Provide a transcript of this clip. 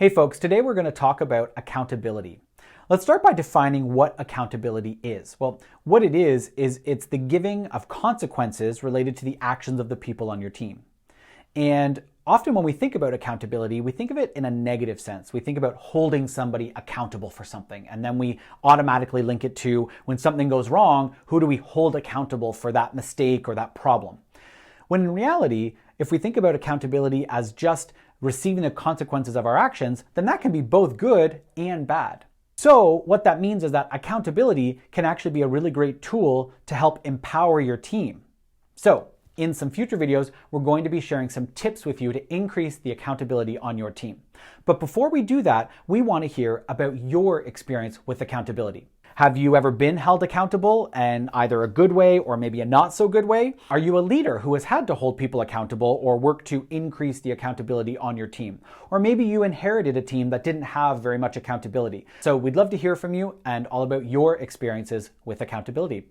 Hey folks, today we're going to talk about accountability. Let's start by defining what accountability is. Well, what it is it's the giving of consequences related to the actions of the people on your team. And often when we think about accountability, we think of it in a negative sense. We think about holding somebody accountable for something, and then we automatically link it to when something goes wrong, who do we hold accountable for that mistake or that problem? When in reality, if we think about accountability as just receiving the consequences of our actions, then that can be both good and bad. So what that means is that accountability can actually be a really great tool to help empower your team. So in some future videos, we're going to be sharing some tips with you to increase the accountability on your team. But before we do that, we want to hear about your experience with accountability. Have you ever been held accountable in either a good way or maybe a not so good way? Are you a leader who has had to hold people accountable or work to increase the accountability on your team? Or maybe you inherited a team that didn't have very much accountability. So we'd love to hear from you and all about your experiences with accountability.